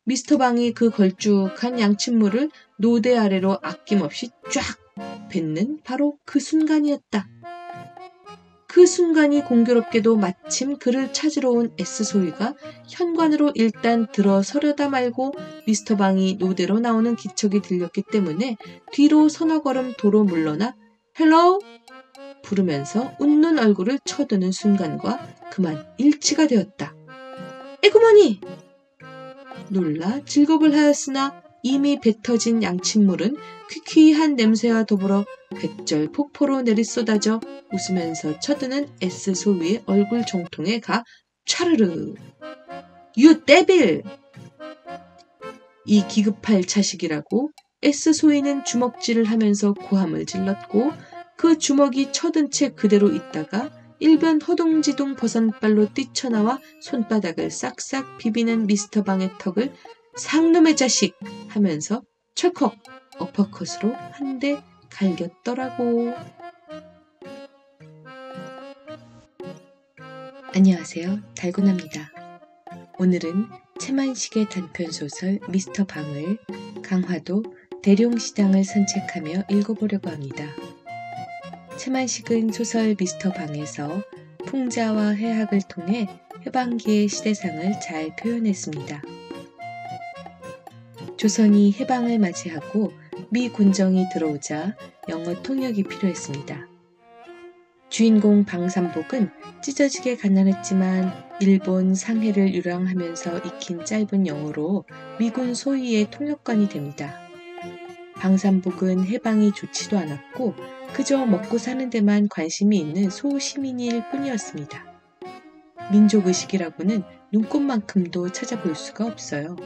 미스터 방이 그 걸쭉한 양침물을 노대 아래로 아낌없이 쫙 뱉는 바로 그 순간이었다. 그 순간이 공교롭게도 마침 그를 찾으러 온 S소희가 현관으로 일단 들어서려다 말고 미스터 방이 노대로 나오는 기척이 들렸기 때문에 뒤로 서너 걸음 도로 물러나 헬로우 부르면서 웃는 얼굴을 쳐드는 순간과 그만 일치가 되었다. 에구머니! 놀라 즐겁을 하였으나 이미 뱉어진 양침물은 퀴퀴한 냄새와 더불어 괵절 폭포로 내리쏟아져 웃으면서 쳐드는 S소희의 얼굴 정통에 가 차르르. 유 데빌! 이 기급할 자식이라고 S소희는 주먹질을 하면서 고함을 질렀고 그 주먹이 쳐든 채 그대로 있다가 일변 허둥지둥 버선발로 뛰쳐나와 손바닥을 싹싹 비비는 미스터 방의 턱을 상놈의 자식 하면서 철컥 어퍼컷으로 한 대 갈겼더라고. 안녕하세요. 달고나입니다. 오늘은 채만식의 단편소설 미스터 방을 강화도 대룡시장을 산책하며 읽어보려고 합니다. 채만식은 소설 미스터 방에서 풍자와 해학을 통해 해방기의 시대상을 잘 표현했습니다. 조선이 해방을 맞이하고 미 군정이 들어오자 영어 통역이 필요했습니다. 주인공 방삼복은 찢어지게 가난했지만 일본 상해를 유랑하면서 익힌 짧은 영어로 미군 소위의 통역관이 됩니다. 방삼복은 해방이 좋지도 않았고 그저 먹고 사는 데만 관심이 있는 소시민일 뿐이었습니다. 민족의식이라고는 눈꼽만큼도 찾아볼 수가 없어요.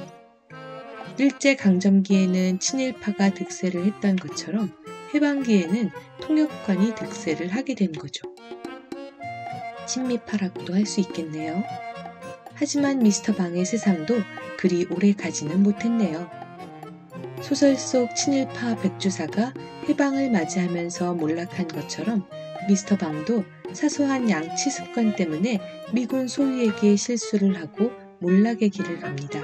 일제강점기에는 친일파가 득세를 했던 것처럼 해방기에는 통역관이 득세를 하게 된 거죠. 친미파라고도 할 수 있겠네요. 하지만 미스터 방의 세상도 그리 오래 가지는 못했네요. 소설 속 친일파 백주사가 해방을 맞이하면서 몰락한 것처럼 미스터 방도 사소한 양치 습관 때문에 미군 소위에게 실수를 하고 몰락의 길을 갑니다.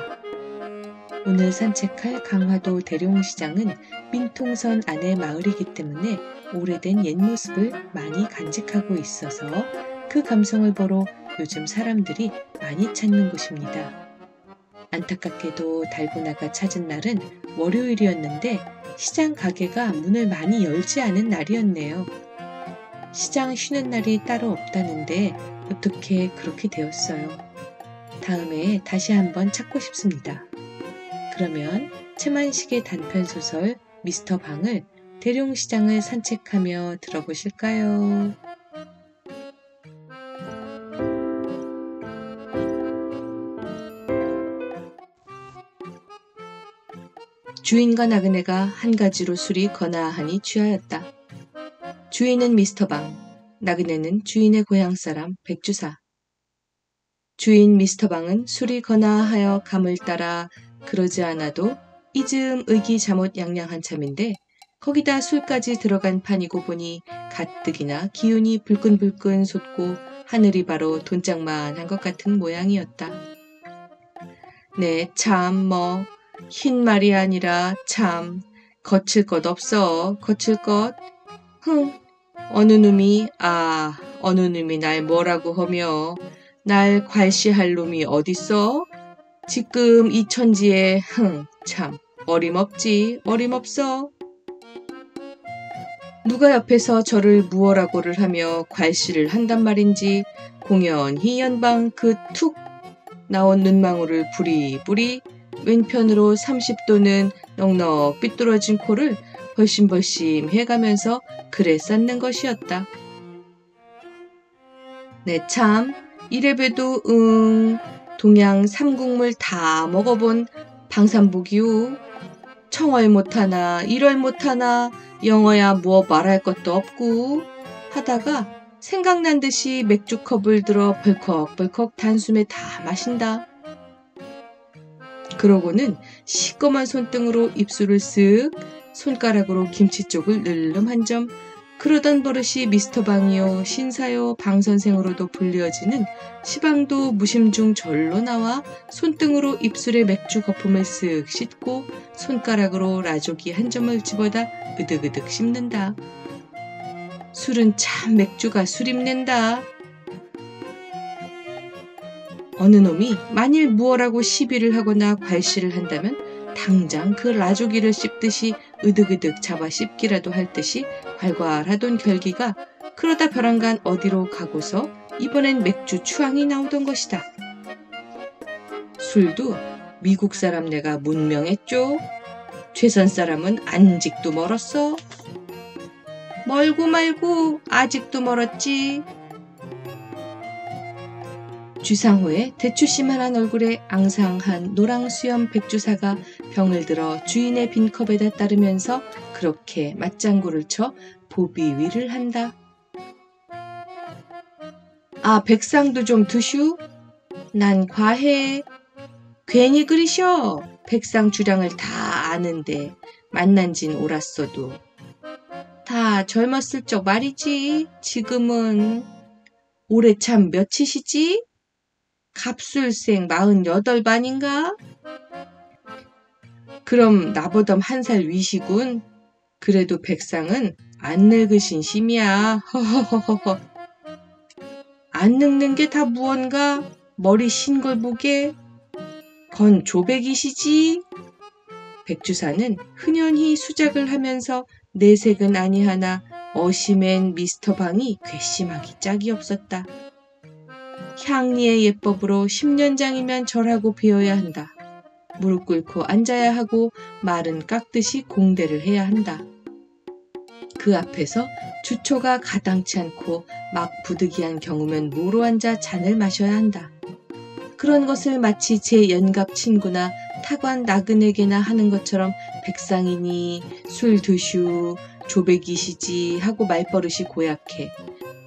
오늘 산책할 강화도 대룡시장은 민통선 안의 마을이기 때문에 오래된 옛 모습을 많이 간직하고 있어서 그 감성을 보러 요즘 사람들이 많이 찾는 곳입니다. 안타깝게도 달고나가 찾은 날은 월요일이었는데 시장 가게가 문을 많이 열지 않은 날이었네요. 시장 쉬는 날이 따로 없다는데 어떻게 그렇게 되었어요. 다음에 다시 한번 찾고 싶습니다. 그러면 채만식의 단편소설 미스터 방을 대룡시장을 산책하며 들어보실까요? 주인과 나그네가 한 가지로 술이 거나하니 취하였다. 주인은 미스터 방, 나그네는 주인의 고향 사람 백주사. 주인 미스터 방은 술이 거나하여 감을 따라 그러지 않아도 이즈음 의기자못 양양한 참인데 거기다 술까지 들어간 판이고 보니 가뜩이나 기운이 불끈불끈 솟고 하늘이 바로 돈짝만한 것 같은 모양이었다. 네, 참 흰 말이 아니라 참 거칠 것 없어. 거칠 것. 어느 놈이 날 뭐라고 하며 날 괄시할 놈이 어딨어? 지금 이 천지에 참 어림없지. 어림없어. 누가 옆에서 저를 무어라고를 하며 괄시를 한단 말인지 공연히 연방 그 툭 나온 눈망울을 부리부리 왼편으로 30도는 넉넉 삐뚤어진 코를 벌심벌심 해가면서 글에 쌓는 것이었다. 네 참 이래봬도 동양 삼국물 다 먹어본 방삼복이우. 청월 못하나 일월 못하나 영어야 뭐 말할 것도 없고 하다가 생각난 듯이 맥주컵을 들어 벌컥벌컥 단숨에 다 마신다. 그러고는 시꺼먼 손등으로 입술을 쓱 손가락으로 김치 쪽을 늘름 한 점 그러던 버릇이 미스터 방이요, 신사요, 방 선생으로도 불리어지는 시방도 무심중 절로 나와 손등으로 입술에 맥주 거품을 쓱 씻고 손가락으로 라조기 한 점을 집어다 으득으득 씹는다. 술은 참 맥주가 술입낸다. 어느 놈이 만일 무어라고 시비를 하거나 괄시를 한다면 당장 그 라조기를 씹듯이 으득으득 잡아 씹기라도 할 듯이 괄괄하던 결기가 그러다 벼랑간 어디로 가고서 이번엔 맥주 추앙이 나오던 것이다. 술도 미국 사람 내가 문명했죠. 최선 사람은 안직도 멀었어. 멀고 말고 아직도 멀었지. 쥐상호의 대추씨만한 얼굴에 앙상한 노랑 수염 백주사가 병을 들어 주인의 빈 컵에다 따르면서 그렇게 맞장구를 쳐 보비 위를 한다. 아, 백상도 좀 드슈? 난 과해. 괜히 그리셔. 백상 주량을 다 아는데 만난 진 옳았어도. 다 젊었을 적 말이지. 지금은. 올해 참 몇이시지? 갑술생 48반인가? 그럼 나보다 한 살 위시군. 그래도 백상은 안 늙으신 심이야. 허허허허. 안 늙는 게 다 무언가? 머리 신 걸 보게. 건 조백이시지? 백주사는 흔연히 수작을 하면서 내색은 아니하나 어시맨 미스터 방이 괘씸하기 짝이 없었다. 향리의 예법으로 10년장이면 절하고 배워야 한다. 무릎 꿇고 앉아야 하고 말은 깎듯이 공대를 해야 한다. 그 앞에서 주초가 가당치 않고 막 부득이한 경우면 모로 앉아 잔을 마셔야 한다. 그런 것을 마치 제 연갑 친구나 타관 나그네게나 하는 것처럼 백상이니 술 드슈 조백이시지 하고 말버릇이 고약해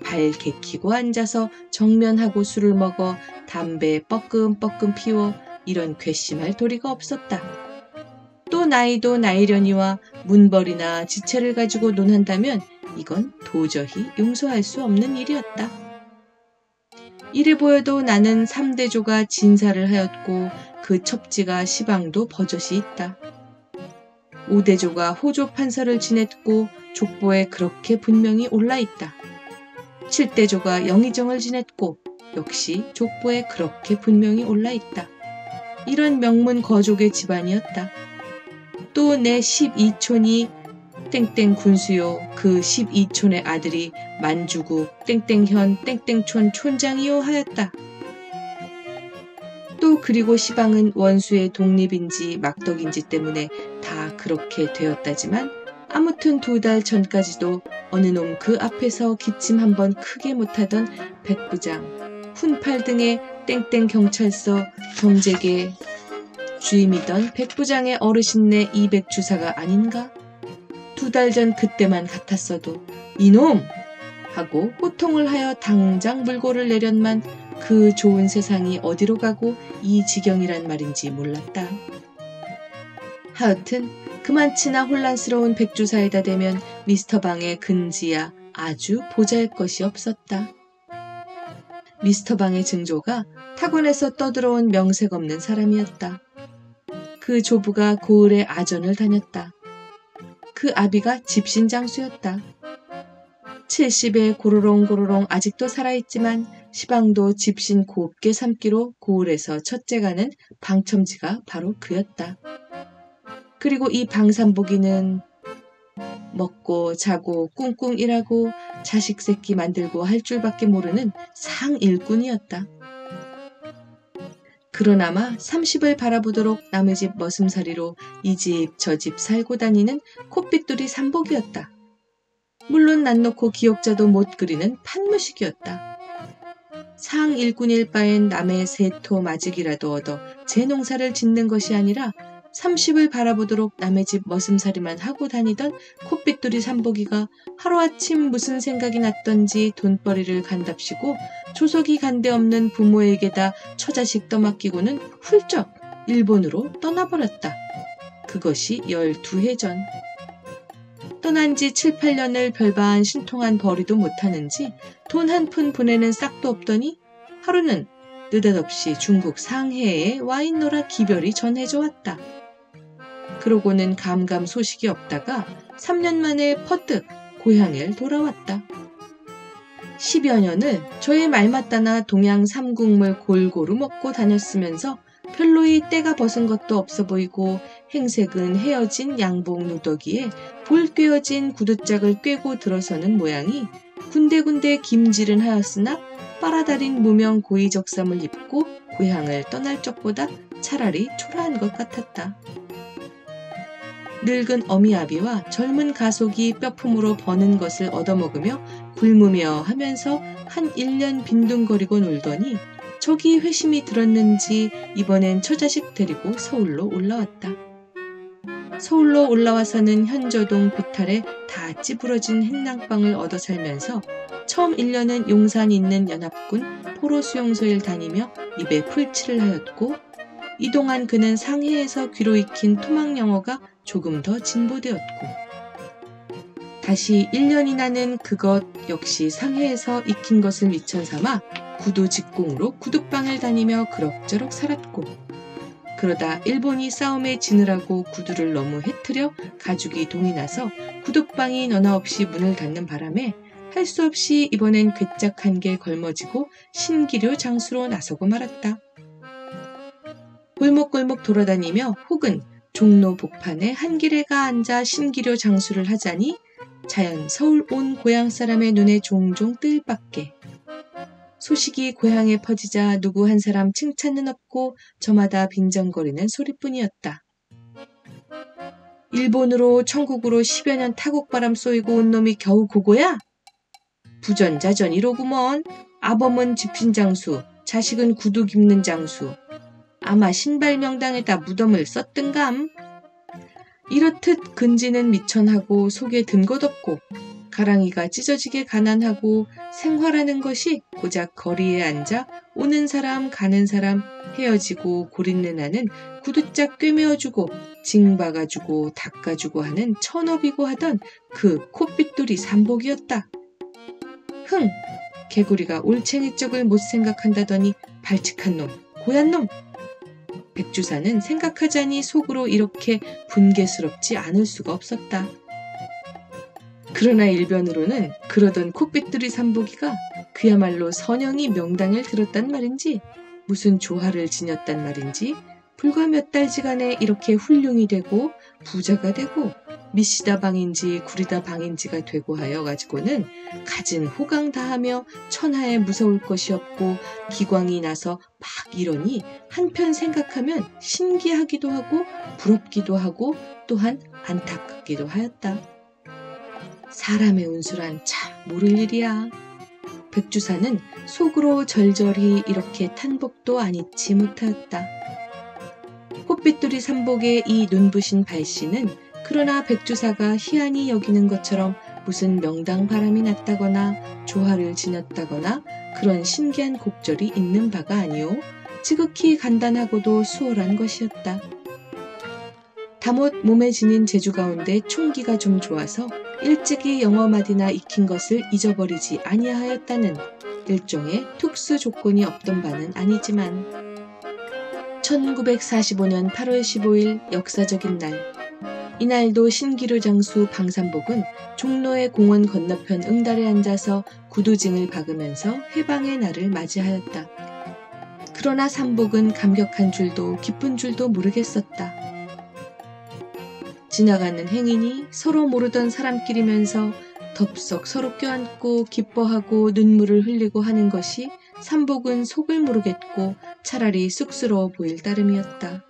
발 개키고 앉아서 정면하고 술을 먹어 담배 뻐끔뻐끔 피워 이런 괘씸할 도리가 없었다. 또 나이도 나이려니와 문벌이나 지체를 가지고 논한다면 이건 도저히 용서할 수 없는 일이었다. 이래 보여도 나는 3대조가 진사를 하였고 그 첩지가 시방도 버젓이 있다. 5대조가 호조 판서를 지냈고 족보에 그렇게 분명히 올라있다. 7대조가 영의정을 지냈고 역시 족보에 그렇게 분명히 올라있다. 이런 명문 거족의 집안이었다. 또 내 12촌이 땡땡 군수요. 그 12촌의 아들이 만주국 땡땡현 땡땡촌 촌장이요 하였다. 또 그리고 시방은 원수의 독립인지 막덕인지 때문에 다 그렇게 되었다지만 아무튼 2달 전까지도 어느 놈 그 앞에서 기침 한번 크게 못하던 백부장, 훈팔 등의 땡땡 경찰서 경제계 주임이던 백부장의 어르신네 이백주사가 아닌가? 2달 전 그때만 같았어도 이놈! 하고 호통을 하여 당장 물고를 내련만 그 좋은 세상이 어디로 가고 이 지경이란 말인지 몰랐다. 하여튼 그만치나 혼란스러운 백주사에다 대면 미스터 방의 근지야 아주 보잘것이 없었다. 미스터 방의 증조가 타곤에서 떠들어온 명색 없는 사람이었다. 그 조부가 고을에 아전을 다녔다. 그 아비가 집신장수였다. 70에 고로롱고로롱 아직도 살아있지만 시방도 집신 곱게 삼기로 고을에서 첫째가는 방첨지가 바로 그였다. 그리고 이 방삼복이는 먹고 자고 꿍꿍 일하고 자식 새끼 만들고 할 줄밖에 모르는 상일꾼이었다. 그러나마 30을 바라보도록 남의 집 머슴살이로 이 집 저 집 살고 다니는 콧빗돌이 삼복이었다. 물론 난 놓고 기억자도 못 그리는 판무식이었다. 상일꾼일 바엔 남의 세토 마직이라도 얻어 제 농사를 짓는 것이 아니라 30을 바라보도록 남의 집 머슴살이만 하고 다니던 콧빗돌이 삼복이가 하루아침 무슨 생각이 났던지 돈벌이를 간답시고 조석이 간데없는 부모에게다 처자식 떠맡기고는 훌쩍 일본으로 떠나버렸다. 그것이 12해 전. 떠난 지 7, 8년을 별반 신통한 벌이도 못하는지 돈 한 푼 보내는 싹도 없더니 하루는 느닷없이 중국 상해에 와 있노라 기별이 전해져 왔다. 그러고는 감감 소식이 없다가 3년 만에 퍼뜩 고향에 돌아왔다. 10여 년을 저의 말맞다나 동양 삼국물 골고루 먹고 다녔으면서 별로이 때가 벗은 것도 없어 보이고 행색은 헤어진 양복 누더기에 볼 꿰어진 구두짝을 꿰고 들어서는 모양이 군데군데 김질은 하였으나 빨아다린 무명 고이적삼을 입고 고향을 떠날 적보다 차라리 초라한 것 같았다. 늙은 어미아비와 젊은 가속이 뼈품으로 버는 것을 얻어먹으며 굶으며 하면서 한 1년 빈둥거리고 놀더니 저기 회심이 들었는지 이번엔 처자식 데리고 서울로 올라왔다. 서울로 올라와서는 현저동 비탈에 다 찌부러진 행랑방을 얻어 살면서 처음 1년은 용산 있는 연합군 포로수용소를 다니며 입에 풀칠을 하였고 이동안 그는 상해에서 귀로 익힌 토막영어가 조금 더 진보되었고 다시 1년이나는 그것 역시 상해에서 익힌 것을 미천삼아 구두 직공으로 구두방을 다니며 그럭저럭 살았고 그러다 일본이 싸움에 지느라고 구두를 너무 해트려 가죽이 동이 나서 구두방이 너나 없이 문을 닫는 바람에 할 수 없이 이번엔 괴짝 한 개 걸머지고 신기료 장수로 나서고 말았다. 골목골목 돌아다니며 혹은 종로 복판에 한기레가 앉아 신기료 장수를 하자니 자연 서울 온 고향 사람의 눈에 종종 뜰 밖에 소식이 고향에 퍼지자 누구 한 사람 칭찬은 없고 저마다 빈정거리는 소리뿐이었다. 일본으로 천국으로 10여 년 타국바람 쏘이고 온 놈이 겨우 고거야? 부전자전 이로구먼. 아범은 집신 장수, 자식은 구두 깁는 장수. 아마 신발 명당에다 무덤을 썼든감. 이렇듯 근지는 미천하고 속에 든 것 없고 가랑이가 찢어지게 가난하고 생활하는 것이 고작 거리에 앉아 오는 사람 가는 사람 헤어지고 고린내 나는 구두짝 꿰매어주고 징박아주고 닦아주고 하는 천업이고 하던 그 콧빗돌이 삼복이었다. 흥! 개구리가 올챙이 쪽을 못 생각한다더니 발칙한 놈, 고얀 놈! 백주사는 생각하자니 속으로 이렇게 분개스럽지 않을 수가 없었다. 그러나 일변으로는 그러던 콧빗들이 삼복이가 그야말로 선영이 명당을 들었단 말인지 무슨 조화를 지녔단 말인지 불과 몇 달지간에 이렇게 훌륭이 되고 부자가 되고 미시다 방인지 구리다 방인지가 되고 하여 가지고는 갖은 호강 다하며 천하에 무서울 것이 없고 기광이 나서 막 이러니 한편 생각하면 신기하기도 하고 부럽기도 하고 또한 안타깝기도 하였다. 사람의 운수란 참 모를 일이야. 백주사는 속으로 절절히 이렇게 탄복도 아니치 못하였다. 콧빗돌이 삼복의 이 눈부신 발씨는 그러나 백주사가 희한히 여기는 것처럼 무슨 명당 바람이 났다거나 조화를 지녔다거나 그런 신기한 곡절이 있는 바가 아니오 지극히 간단하고도 수월한 것이었다. 다못 몸에 지닌 재주 가운데 총기가 좀 좋아서 일찍이 영어 마디나 익힌 것을 잊어버리지 아니하였다는 일종의 특수 조건이 없던 바는 아니지만 1945년 8월 15일 역사적인 날 이날도 신기루 장수 방삼복은 종로의 공원 건너편 응달에 앉아서 구두징을 박으면서 해방의 날을 맞이하였다. 그러나 삼복은 감격한 줄도 기쁜 줄도 모르겠었다. 지나가는 행인이 서로 모르던 사람끼리면서 덥석 서로 껴안고 기뻐하고 눈물을 흘리고 하는 것이 삼복은 속을 모르겠고 차라리 쑥스러워 보일 따름이었다.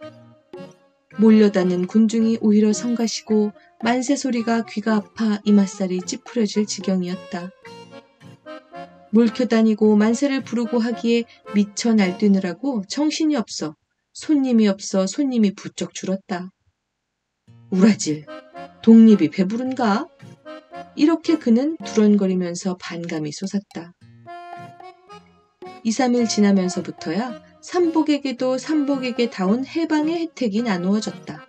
몰려다는 군중이 오히려 성가시고 만세 소리가 귀가 아파 이맛살이 찌푸려질 지경이었다. 몰켜다니고 만세를 부르고 하기에 미쳐 날뛰느라고 정신이 없어 손님이 부쩍 줄었다. 우라질, 독립이 배부른가? 이렇게 그는 두런거리면서 반감이 솟았다. 2, 3일 지나면서부터야 삼복에게도 삼복에게 다운 해방의 혜택이 나누어졌다.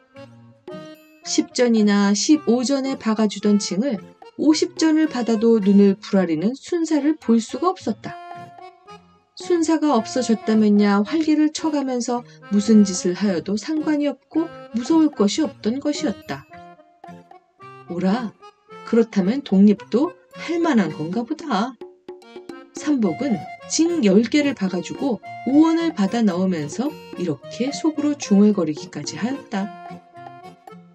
10전이나 15전에 박아주던 칭을 50전을 받아도 눈을 부라리는 순사를 볼 수가 없었다. 순사가 없어졌다면야 활기를 쳐가면서 무슨 짓을 하여도 상관이 없고 무서울 것이 없던 것이었다. 오라, 그렇다면 독립도 할 만한 건가 보다. 삼복은 징 10개를 박아주고 5원을 받아 넣으면서 이렇게 속으로 중얼거리기까지 하였다.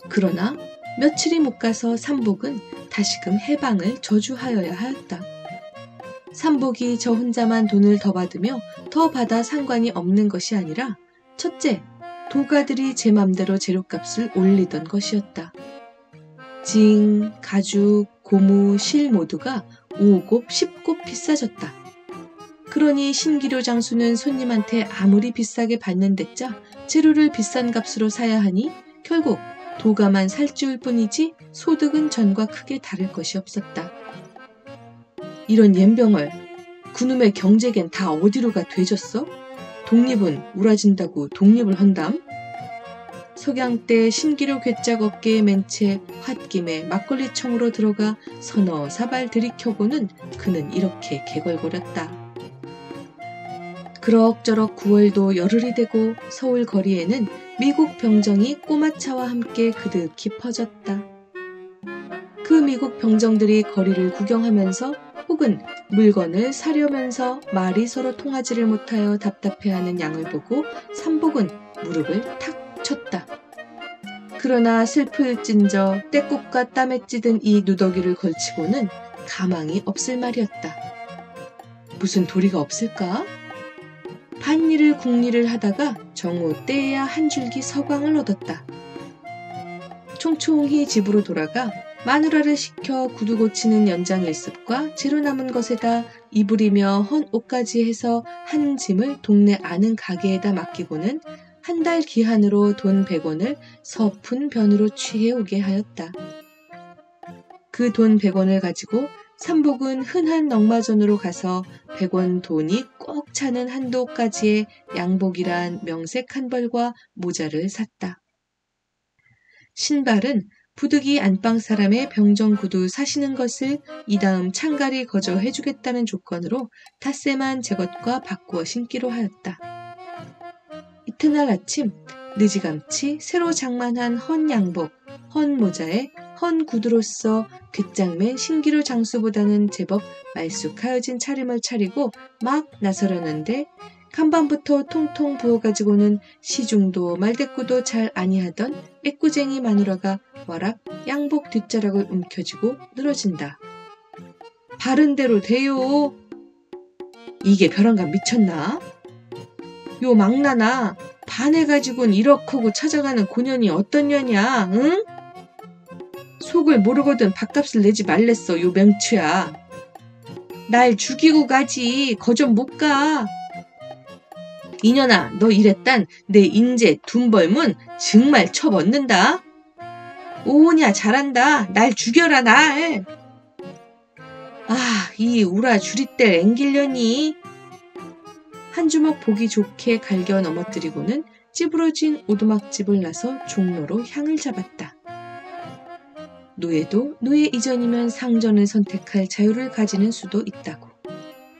그러나 며칠이 못 가서 삼복은 다시금 해방을 저주하여야 하였다. 삼복이 저 혼자만 돈을 더 받으며 더 받아 상관이 없는 것이 아니라 첫째, 도가들이 제 맘대로 재료값을 올리던 것이었다. 징, 가죽, 고무, 실 모두가 5곱, 10곱 비싸졌다. 그러니 신기료 장수는 손님한테 아무리 비싸게 받는 데짜 재료를 비싼 값으로 사야 하니 결국 도가만 살찌울 뿐이지 소득은 전과 크게 다를 것이 없었다. 이런 옌병을 그놈의 경제겐 다 어디로가 되졌어? 독립은 우라진다고 독립을 헌담? 석양 때 신기료 괴짝 어깨에 맨 채 홧김에 막걸리청으로 들어가 서너 사발 들이켜보는 그는 이렇게 개걸거렸다. 그럭저럭 9월도 열흘이 되고 서울 거리에는 미국 병정이 꼬마차와 함께 그득히 퍼졌다. 그 미국 병정들이 거리를 구경하면서 혹은 물건을 사려면서 말이 서로 통하지를 못하여 답답해하는 양을 보고 삼복은 무릎을 탁 쳤다. 그러나 슬플진저 떼국과 땀에 찌든 이 누더기를 걸치고는 가망이 없을 말이었다. 무슨 도리가 없을까? 반일을 국리를 하다가 정오 때에야 한 줄기 서광을 얻었다. 총총히 집으로 돌아가 마누라를 시켜 구두 고치는 연장 일습과 재료 남은 것에다 이불이며 헌 옷까지 해서 한 짐을 동네 아는 가게에다 맡기고는 한 달 기한으로 돈 100원을 서푼 변으로 취해 오게 하였다. 그 돈 100원을 가지고 삼복은 흔한 넉마전으로 가서 100원 돈이 꼭 차는 한도까지의 양복이란 명색 한 벌과 모자를 샀다. 신발은 부득이 안방 사람의 병정 구두 사시는 것을 이다음 창갈이 거저 해주겠다는 조건으로 닷새만 제 것과 바꾸어 신기로 하였다. 이튿날 아침 느지감치 새로 장만한 헌 양복, 헌 모자에 헌 구두로서 괴짝맨 신기루 장수보다는 제법 말쑥하여진 차림을 차리고 막 나서려는데 간밤부터 통통 부어가지고는 시중도 말대꾸도 잘 아니하던 애꾸쟁이 마누라가 와락 양복 뒷자락을 움켜쥐고 늘어진다. 바른 대로 돼요. 이게 벼랑간 미쳤나? 요 망나나 반해가지고는 이렇게고 찾아가는 고년이 어떤 년이야, 응? 속을 모르거든 밥값을 내지 말랬어, 요 맹추야. 날 죽이고 가지, 거좀 못 가. 이년아, 너 이랬단 내 인제 둔벌문 정말 쳐벗는다. 오냐, 잘한다. 날 죽여라, 날. 아, 이 우라 주리뗄 앵길려니. 한 주먹 보기 좋게 갈겨 넘어뜨리고는 찌부러진 오두막집을 나서 종로로 향을 잡았다. 노예도 노예 이전이면 상전을 선택할 자유를 가지는 수도 있다고.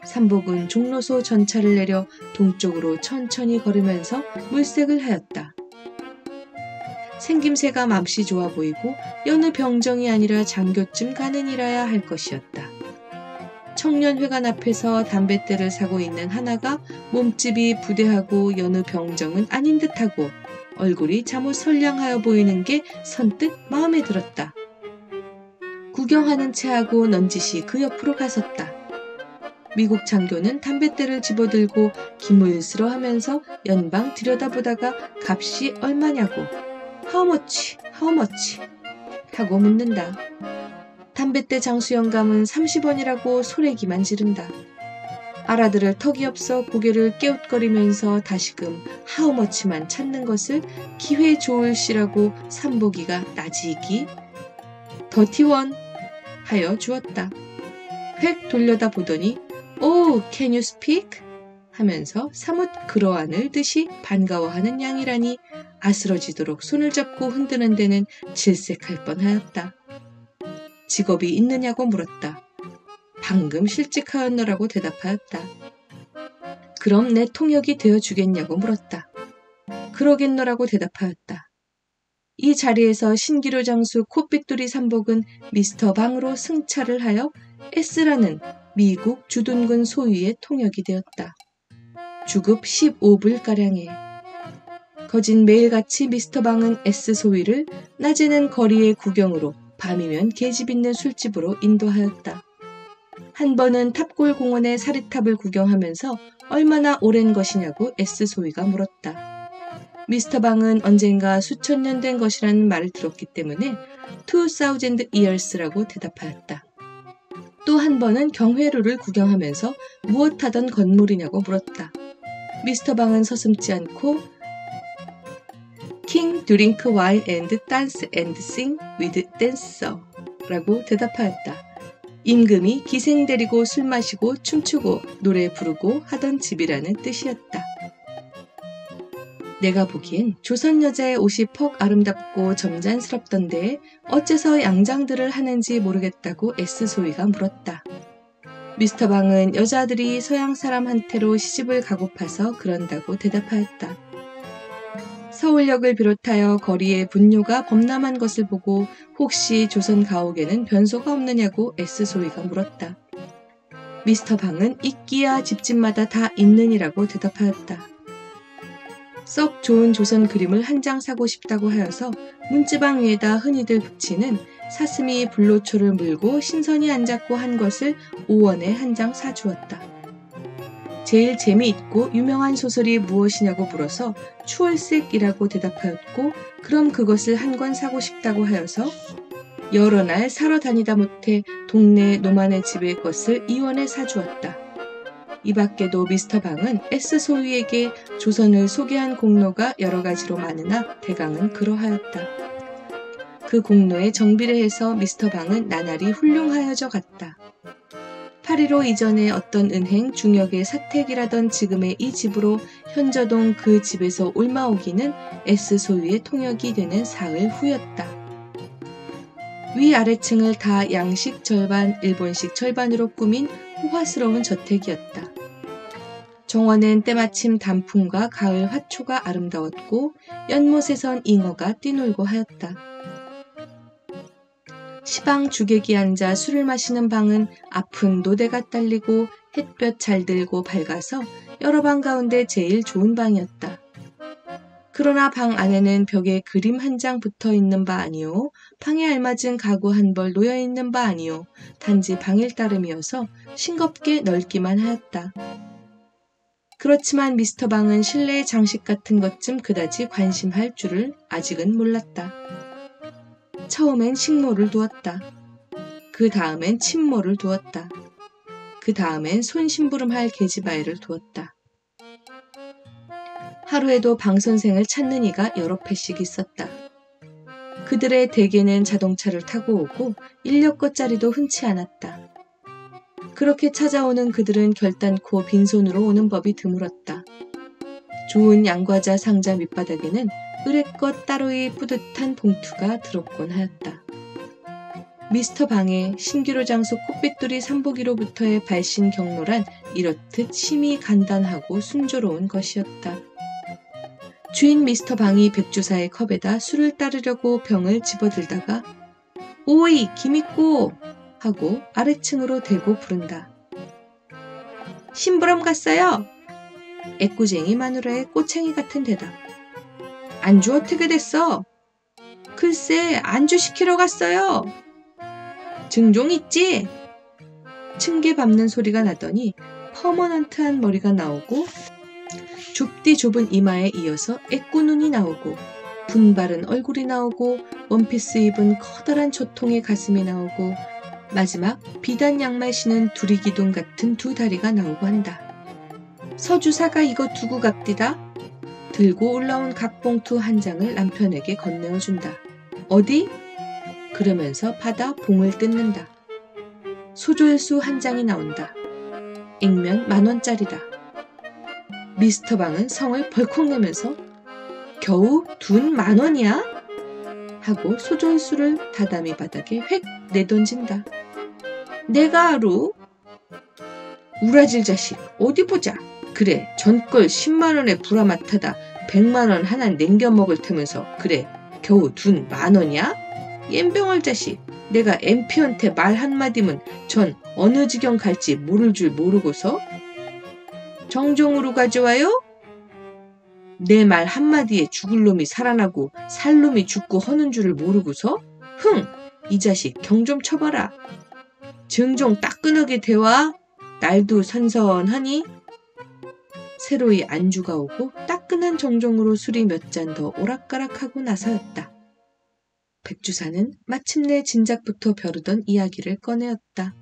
삼복은 종로소 전차를 내려 동쪽으로 천천히 걸으면서 물색을 하였다. 생김새가 맘씨 좋아 보이고 여느 병정이 아니라 장교쯤 가는이라야 할 것이었다. 청년회관 앞에서 담뱃대를 사고 있는 하나가 몸집이 부대하고 여느 병정은 아닌 듯하고 얼굴이 잠옷 선량하여 보이는 게 선뜻 마음에 들었다. 구경하는 체하고 넌지시 그 옆으로 가섰다. 미국 장교는 담뱃대를 집어들고 기물스러하면서 연방 들여다보다가 값이 얼마냐고 하우머치 하고 묻는다. 담뱃대 장수 영감은 30원이라고 소래기만 지른다. 알아들을 턱이 없어 고개를 깨웃거리면서 다시금 하우머치만 찾는 것을 기회 좋을시라고 삼복이가 나지기 더티원 하여 주었다. 획 돌려다 보더니 오, can you speak? 하면서 사뭇 그러하늘 듯이 반가워하는 양이라니 아스러지도록 손을 잡고 흔드는 데는 질색할 뻔하였다. 직업이 있느냐고 물었다. 방금 실직하였노라고 대답하였다. 그럼 내 통역이 되어주겠냐고 물었다. 그러겠노라고 대답하였다. 이 자리에서 신기루 장수 코삐뚜리 삼복은 미스터 방으로 승차를 하여 S라는 미국 주둔군 소유의 통역이 되었다. 주급 15불가량에. 거진 매일같이 미스터 방은 S 소위를 낮에는 거리의 구경으로 밤이면 계집 있는 술집으로 인도하였다. 한 번은 탑골 공원의 사리탑을 구경하면서 얼마나 오랜 것이냐고 S 소위가 물었다. 미스터 방은 언젠가 수천 년 된 것이라는 말을 들었기 때문에 2000 years라고 대답하였다. 또 한 번은 경회로를 구경하면서 무엇 하던 건물이냐고 물었다. 미스터 방은 서슴지 않고 King drink wine and dance and sing with dancer 라고 대답하였다. 임금이 기생 데리고 술 마시고 춤추고 노래 부르고 하던 집이라는 뜻이었다. 내가 보기엔 조선 여자의 옷이 퍽 아름답고 점잖스럽던데 어째서 양장들을 하는지 모르겠다고 S 소위가 물었다. 미스터 방은 여자들이 서양 사람한테로 시집을 가고파서 그런다고 대답하였다. 서울역을 비롯하여 거리에 분뇨가 범람한 것을 보고 혹시 조선 가옥에는 변소가 없느냐고 S 소위가 물었다. 미스터 방은 있기야 집집마다 다 있느니라고 대답하였다. 썩 좋은 조선 그림을 한 장 사고 싶다고 하여서 문지방 위에다 흔히들 붙이는 사슴이 불로초를 물고 신선이 앉았고 한 것을 5원에 한 장 사주었다. 제일 재미있고 유명한 소설이 무엇이냐고 물어서 추월색이라고 대답하였고 그럼 그것을 한 권 사고 싶다고 하여서 여러 날 사러 다니다 못해 동네 노만의 집의 것을 2원에 사주었다. 이 밖에도 미스터 방은 S 소위에게 조선을 소개한 공로가 여러 가지로 많으나 대강은 그러하였다. 그 공로에 정비례해서 미스터 방은 나날이 훌륭하여져 갔다. 8.15 이전에 어떤 은행 중역의 사택이라던 지금의 이 집으로 현저동 그 집에서 올마오기는 S 소위의 통역이 되는 사흘 후였다. 위아래층을 다 양식 절반, 일본식 절반으로 꾸민 호화스러운 저택이었다. 정원엔 때마침 단풍과 가을 화초가 아름다웠고 연못에선 잉어가 뛰놀고 하였다. 시방 주객이 앉아 술을 마시는 방은 아픈 노대가 딸리고 햇볕 잘 들고 밝아서 여러 방 가운데 제일 좋은 방이었다. 그러나 방 안에는 벽에 그림 한 장 붙어 있는 바 아니요, 방에 알맞은 가구 한 벌 놓여 있는 바 아니요, 단지 방일 따름이어서 싱겁게 넓기만 하였다. 그렇지만 미스터 방은 실내의 장식 같은 것쯤 그다지 관심할 줄을 아직은 몰랐다. 처음엔 식모를 두었다. 그 다음엔 침모를 두었다. 그 다음엔 손심부름할 계집아이를 두었다. 하루에도 방 선생을 찾는 이가 여러 패씩 있었다. 그들의 대개는 자동차를 타고 오고 인력거짜리도 흔치 않았다. 그렇게 찾아오는 그들은 결단코 빈손으로 오는 법이 드물었다. 좋은 양과자 상자 밑바닥에는 의뢰껏 따로이 뿌듯한 봉투가 들었곤 하였다. 미스터 방의 신기루 장수 코삐뚜리 삼복이로부터의 발신 경로란 이렇듯 심히 간단하고 순조로운 것이었다. 주인 미스터 방이 백주사의 컵에다 술을 따르려고 병을 집어들다가 오이 김있고 하고 아래층으로 대고 부른다. 심부름 갔어요. 애꾸쟁이 마누라의 꼬챙이 같은 대답. 안주 어떻게 됐어? 글쎄 안주 시키러 갔어요. 증종 있지? 층계 밟는 소리가 나더니 퍼머넌트한 머리가 나오고 좁디 좁은 이마에 이어서 애꾸눈이 나오고 분바른 얼굴이 나오고 원피스 입은 커다란 조통의 가슴이 나오고 마지막 비단 양말 신은 두리기둥 같은 두 다리가 나오고 한다. 서주사가 이거 두고 갑디다. 들고 올라온 각봉투 한 장을 남편에게 건네어준다. 어디? 그러면서 받아 봉을 뜯는다. 소조일수 한 장이 나온다. 액면 10,000원짜리다. 미스터 방은 성을 벌컥 내면서 겨우 둔 10,000원이야? 하고 소전수를 다다미 바닥에 획 내던진다. 내가 알우? 우라질 자식 어디 보자. 그래 전걸 10만원에 불화마타다 100만원 하나 냉겨 먹을 테면서 그래 겨우 둔 10,000원이야? 옌병얼 자식 내가 엠피한테 말 한마디면 전 어느 지경 갈지 모를 줄 모르고서 정종으로 가져와요? 내 말 한마디에 죽을 놈이 살아나고 살 놈이 죽고 허는 줄을 모르고서 흥! 이 자식 경 좀 쳐봐라. 증종 따끈하게 대와 날도 선선하니? 새로이 안주가 오고 따끈한 정종으로 술이 몇 잔 더 오락가락하고 나서였다. 백주사는 마침내 진작부터 벼르던 이야기를 꺼내었다.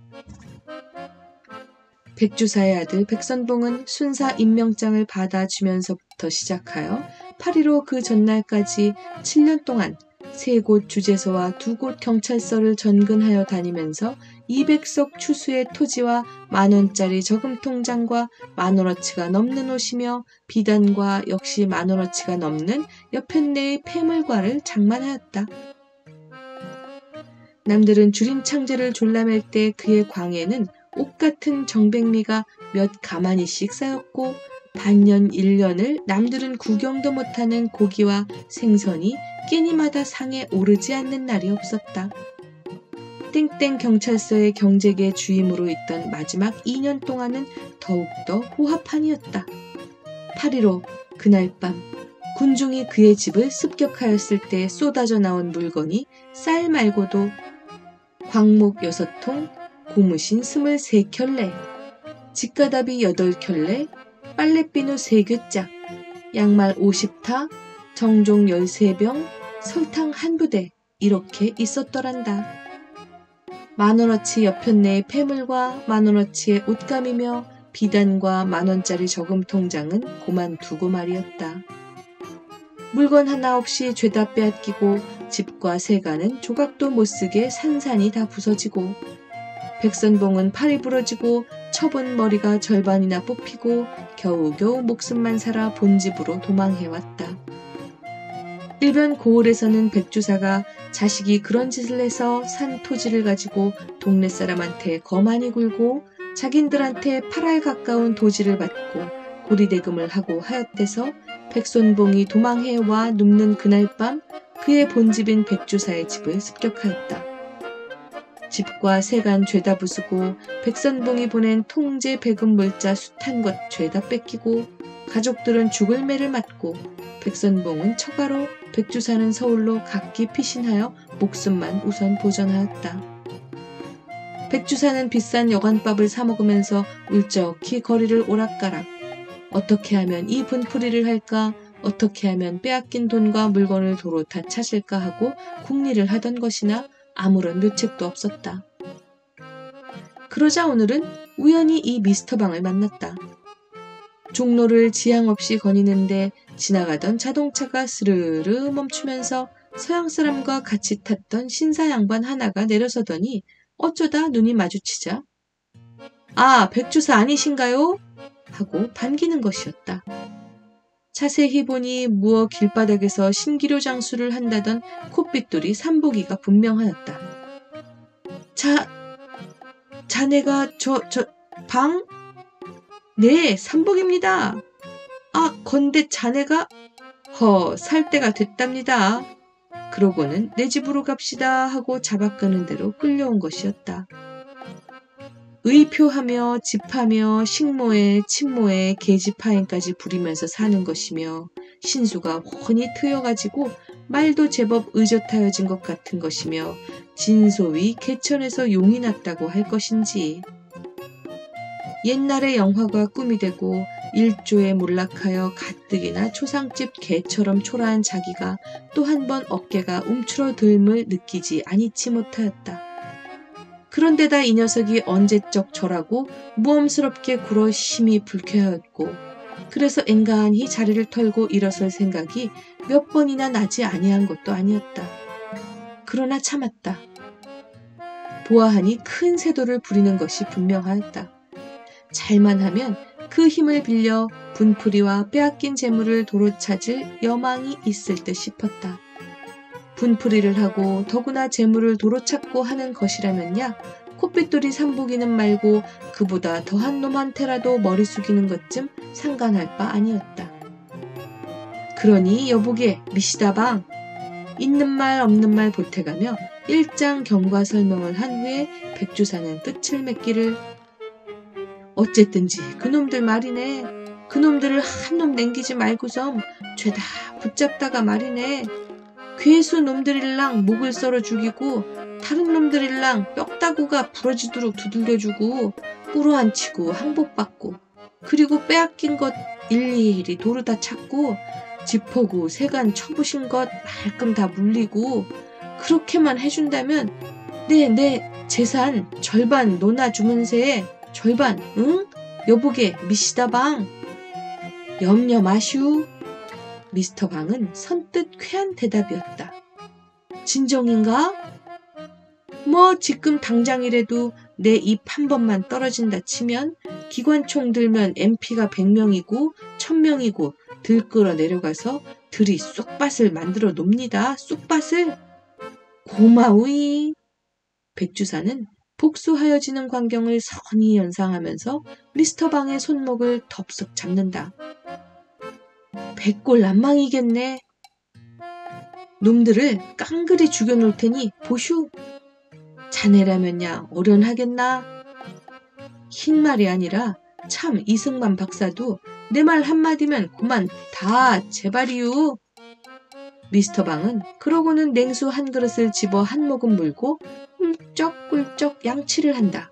백주사의 아들 백선봉은 순사 임명장을 받아주면서부터 시작하여 8.15 그 전날까지 7년 동안 3곳 주재소와 2곳 경찰서를 전근하여 다니면서 200석 추수의 토지와 10,000원짜리 저금통장과 10,000원어치가 넘는 옷이며 비단과 역시 10,000원어치가 넘는 여편네의 폐물과를 장만하였다. 남들은 주림창제를 졸라맬 때 그의 광에는 옷같은 정백미가 몇 가마니씩 쌓였고 반년 1년을 남들은 구경도 못하는 고기와 생선이 끼니마다 상에 오르지 않는 날이 없었다. 땡땡 경찰서의 경제계 주임으로 있던 마지막 2년 동안은 더욱더 호화판이었다. 8.15 그날 밤 군중이 그의 집을 습격하였을 때 쏟아져 나온 물건이 쌀 말고도 광목 6통, 고무신 23켤레, 직가다비 8켤레, 빨래비누 3귿짝, 양말 50타, 정종 13병, 설탕 1부대 이렇게 있었더란다. 10,000원어치 여편네의 폐물과 10,000원어치의 옷감이며 비단과 10,000원짜리 저금통장은 고만 두고 말이었다. 물건 하나 없이 죄다 빼앗기고 집과 세가는 조각도 못쓰게 산산이 다 부서지고 백선봉은 팔이 부러지고 첩은 머리가 절반이나 뽑히고 겨우겨우 목숨만 살아 본집으로 도망해왔다. 일변 고을에서는 백주사가 자식이 그런 짓을 해서 산 토지를 가지고 동네 사람한테 거만이 굴고 자긴들한테 8알 가까운 도지를 받고 고리대금을 하고 하였대서 백선봉이 도망해와 눕는 그날 밤 그의 본집인 백주사의 집을 습격하였다. 집과 세간 죄다 부수고 백선봉이 보낸 통제 배금 물자 숱한 것 죄다 뺏기고 가족들은 죽을 매를 맞고 백선봉은 처가로 백주사는 서울로 각기 피신하여 목숨만 우선 보전하였다. 백주사는 비싼 여관밥을 사먹으면서 울적히 거리를 오락가락 어떻게 하면 이 분풀이를 할까 어떻게 하면 빼앗긴 돈과 물건을 도로 다 찾을까 하고 궁리를 하던 것이나 아무런 묘책도 없었다. 그러자 오늘은 우연히 이 미스터방을 만났다. 종로를 지향 없이 거니는데 지나가던 자동차가 스르르 멈추면서 서양 사람과 같이 탔던 신사 양반 하나가 내려서더니 어쩌다 눈이 마주치자 아, 백주사 아니신가요? 하고 반기는 것이었다. 자세히 보니 무어 길바닥에서 신기료 장수를 한다던 콧빗돌이 삼복이가 분명하였다. 자네가 방? 네, 삼복입니다. 아, 건대 자네가? 살 때가 됐답니다. 그러고는 내 집으로 갑시다 하고 잡아끄는 대로 끌려온 것이었다. 의표하며 집하며 식모에 침모에 계집하인까지 부리면서 사는 것이며 신수가 훤히 트여가지고 말도 제법 의젓하여진 것 같은 것이며 진소위 개천에서 용이 났다고 할 것인지 옛날의 영화가 꿈이 되고 일조에 몰락하여 가뜩이나 초상집 개처럼 초라한 자기가 또 한 번 어깨가 움츠러들음을 느끼지 아니치 못하였다. 그런데다 이 녀석이 언제적 저라고 모험스럽게 굴어 심히 불쾌하였고 그래서 앵간히 자리를 털고 일어설 생각이 몇 번이나 나지 아니한 것도 아니었다. 그러나 참았다. 보아하니 큰 세도를 부리는 것이 분명하였다. 잘만 하면 그 힘을 빌려 분풀이와 빼앗긴 재물을 도로 찾을 여망이 있을 듯 싶었다. 분풀이를 하고 더구나 재물을 도로 찾고 하는 것이라면야 코핏돌이 삼복이는 말고 그보다 더한 놈한테라도 머리 숙이는 것쯤 상관할 바 아니었다. 그러니 여보게 미시다방 있는 말 없는 말 보태가며 일장 경과 설명을 한 후에 백주사는 끝을 맺기를 어쨌든지 그놈들 말이네. 그놈들을 한 놈 남기지 말고섬 죄다 붙잡다가 말이네. 괴수 놈들일랑 목을 썰어 죽이고 다른 놈들일랑 뼈다구가 부러지도록 두들겨주고 꾸루앉히고 항복받고 그리고 빼앗긴 것 일일이 도로 다 찾고 지퍼구 세간 쳐부신 것 말끔 다 물리고 그렇게만 해준다면 내 재산 절반 노나 주문세에 절반 응? 여보게 미시다방 염려 마슈. 미스터 방은 선뜻 쾌한 대답이었다. 진정인가? 뭐 지금 당장이라도 내 입 한 번만 떨어진다 치면 기관총 들면 MP가 100명이고 1000명이고 들끓어 내려가서 들이 쑥밭을 만들어 놉니다. 쑥밭을. 고마우이. 백주사는 복수하여지는 광경을 선히 연상하면서 미스터 방의 손목을 덥석 잡는다. 백골난망이겠네. 놈들을 깡그리 죽여놓을 테니 보슈. 자네라면야 어련하겠나? 흰 말이 아니라 참 이승만 박사도 내 말 한마디면 그만 다 제발이유. 미스터 방은 그러고는 냉수 한 그릇을 집어 한 모금 물고 꿀쩍꿀쩍 양치를 한다.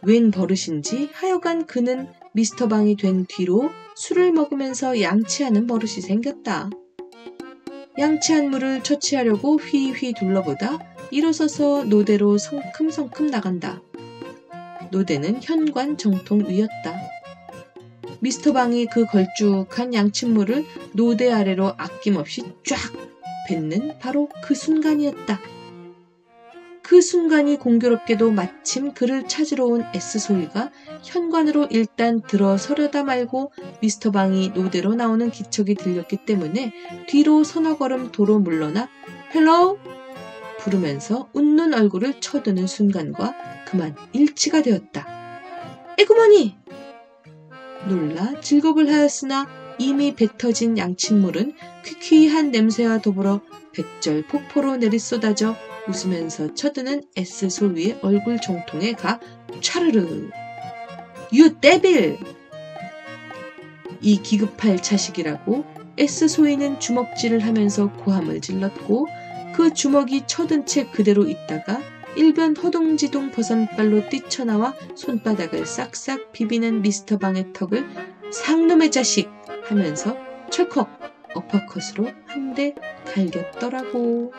웬 버릇인지 하여간 그는 미스터 방이 된 뒤로 술을 먹으면서 양치하는 버릇이 생겼다. 양치한 물을 처치하려고 휘휘 둘러보다 일어서서 노대로 성큼성큼 나간다. 노대는 현관 정통 위였다. 미스터 방이 그 걸쭉한 양침물을 노대 아래로 아낌없이 쫙 뱉는 바로 그 순간이었다. 그 순간이 공교롭게도 마침 그를 찾으러 온 S소희가 현관으로 일단 들어서려다 말고 미스터 방이 노대로 나오는 기척이 들렸기 때문에 뒤로 서너 걸음 도로 물러나 헬로우 부르면서 웃는 얼굴을 쳐드는 순간과 그만 일치가 되었다. 에구머니! 놀라 즐겁을 하였으나 이미 뱉어진 양침물은 퀴퀴한 냄새와 더불어 백절 폭포로 내리쏟아져 웃으면서 쳐드는 S소위의 얼굴 정통에 가 차르르. 유 데빌! 이 기급할 자식이라고 S소위는 주먹질을 하면서 고함을 질렀고 그 주먹이 쳐든 채 그대로 있다가 일변 허둥지둥 버선발로 뛰쳐나와 손바닥을 싹싹 비비는 미스터 방의 턱을 상놈의 자식 하면서 철컥 어퍼컷으로 한 대 갈겼더라고.